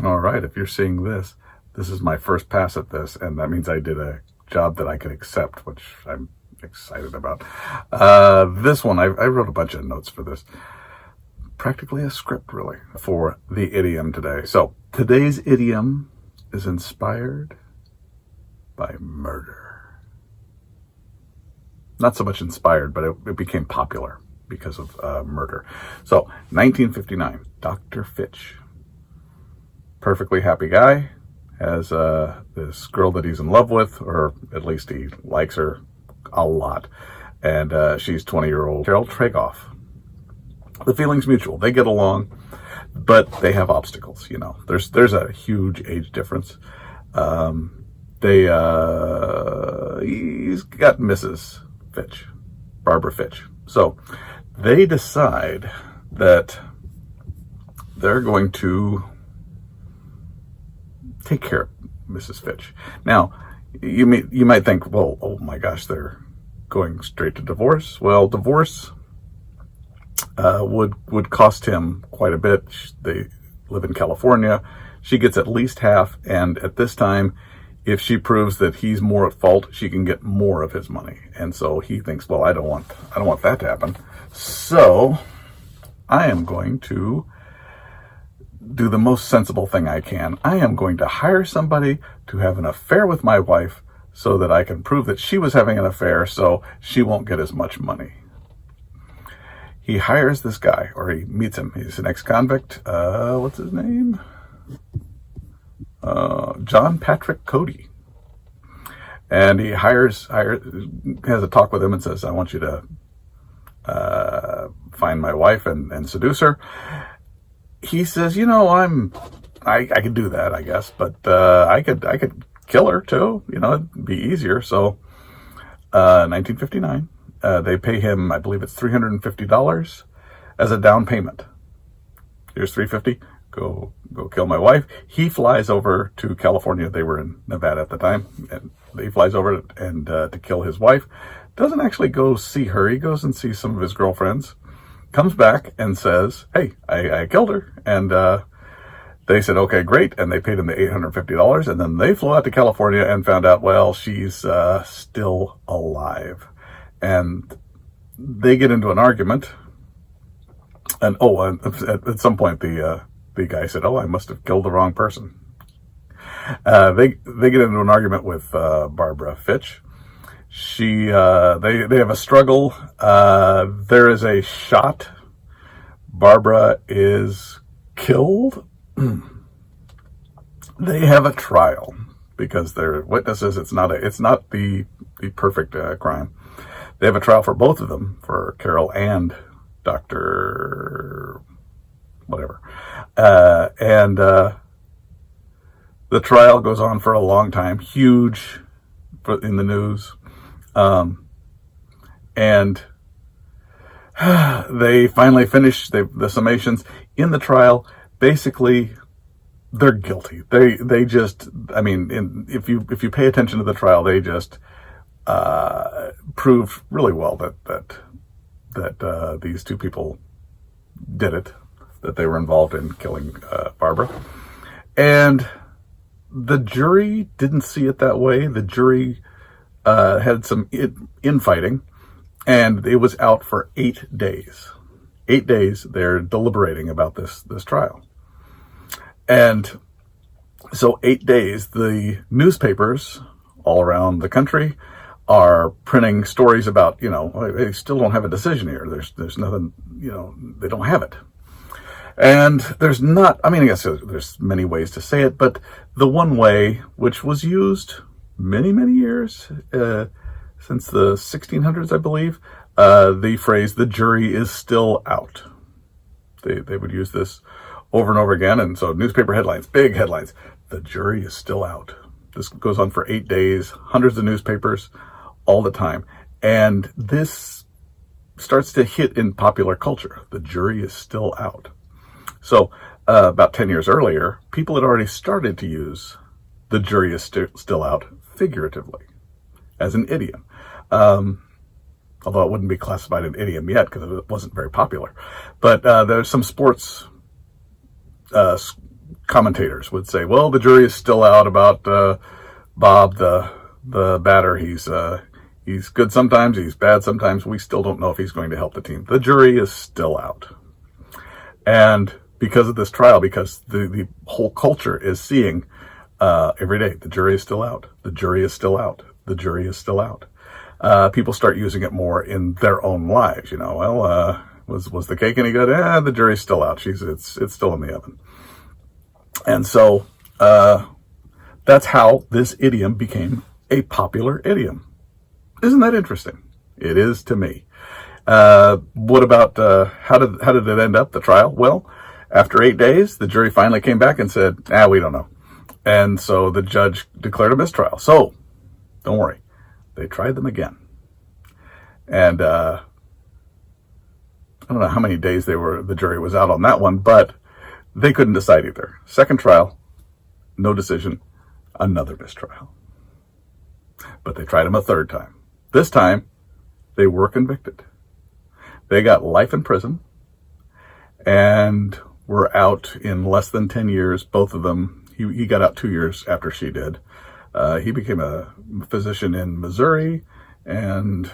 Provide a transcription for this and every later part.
All right, if you're seeing this, this is my first pass at this, and that means I did a job that I could accept, which I'm excited about. This one, I wrote a bunch of notes for this. Practically a script, really, for the idiom today. So, today's idiom is inspired by murder. Not so much inspired, but it became popular because of murder. So, 1959, Dr. Fitch, perfectly happy guy, has this girl that he's in love with, or at least he likes her a lot, and she's 20-year-old Carol Tregoff. The feeling's mutual. They get along, but they have obstacles. You know, there's a huge age difference. He's got Mrs. Fitch, Barbara Fitch. So they decide that they're going to take care of Mrs. Fitch. Now, you might think, well, oh my gosh, they're going straight to divorce. Well, divorce would cost him quite a bit. They live in California. She gets at least half, and at this time, if she proves that he's more at fault, she can get more of his money. And so he thinks, well, I don't want that to happen. So I am going to do the most sensible thing I can. I am going to hire somebody to have an affair with my wife so that I can prove that she was having an affair, so she won't get as much money. He hires this guy, or he meets him. He's an ex-convict. What's his name? John Patrick Cody. And he has a talk with him and says, I want you to find my wife and seduce her. He says, you know, I could do that, I guess, but I could kill her too. You know, it'd be easier. So 1959. They pay him, I believe it's $350 as a down payment. Here's $350. Go kill my wife. He flies over to California. They were in Nevada at the time, and he flies over and to kill his wife. Doesn't actually go see her. He goes and sees some of his girlfriends. Comes back and says, "Hey, I killed her." And they said, "Okay, great." And they paid him the $850. And then they flew out to California and found out, well, she's still alive. And they get into an argument, and at some point the guy said, "Oh, I must have killed the wrong person." They get into an argument with Barbara Fitch. They have a struggle. There is a shot. Barbara is killed. They have a trial because they're witnesses. It's not the perfect crime. They have a trial for both of them, for Carol and Dr. whatever. And the trial goes on for a long time, huge in the news. And they finally finish the summations in the trial. Basically, they're guilty. They just, I mean, if you pay attention to the trial, they just proved really well that these two people did it, that they were involved in killing Barbara. And the jury didn't see it that way. The jury had some infighting, and it was out for 8 days. 8 days they're deliberating about this trial. And so 8 days, the newspapers all around the country are printing stories about, you know, they still don't have a decision here. There's nothing, you know, they don't have it. And there's not, I mean, I guess there's many ways to say it, but the one way, which was used many, many years, since the 1600s, I believe, the phrase, the jury is still out. They would use this over and over again. And so newspaper headlines, big headlines, the jury is still out. This goes on for 8 days, hundreds of newspapers, all the time. And this starts to hit in popular culture. The jury is still out. So about 10 years earlier, people had already started to use the jury is still out figuratively as an idiom. Although it wouldn't be classified an idiom yet because it wasn't very popular. But there's some sports commentators would say, well, the jury is still out about Bob, the batter. He's good sometimes, he's bad sometimes. We still don't know if he's going to help the team. The jury is still out. And because of this trial, because the whole culture is seeing every day, the jury is still out. The jury is still out. The jury is still out. People start using it more in their own lives. Well, was the cake any good? The jury's still out. It's still in the oven. And so that's how this idiom became a popular idiom. Isn't that interesting? It is to me. What about how did it end up, the trial? Well, after 8 days, the jury finally came back and said, we don't know. And so the judge declared a mistrial. So don't worry. They tried them again. And I don't know how many days the jury was out on that one, but they couldn't decide either. Second trial, no decision, another mistrial. But they tried them a third time. This time, they were convicted. They got life in prison and were out in less than 10 years, both of them. He got out 2 years after she did. He became a physician in Missouri and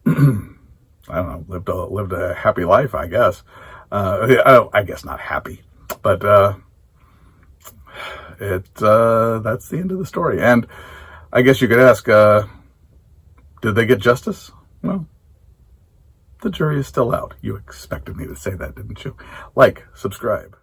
I don't know, lived a happy life, I guess. I guess not happy, but that's the end of the story. And I guess you could ask, did they get justice? Well, the jury is still out. You expected me to say that, didn't you? Like, subscribe.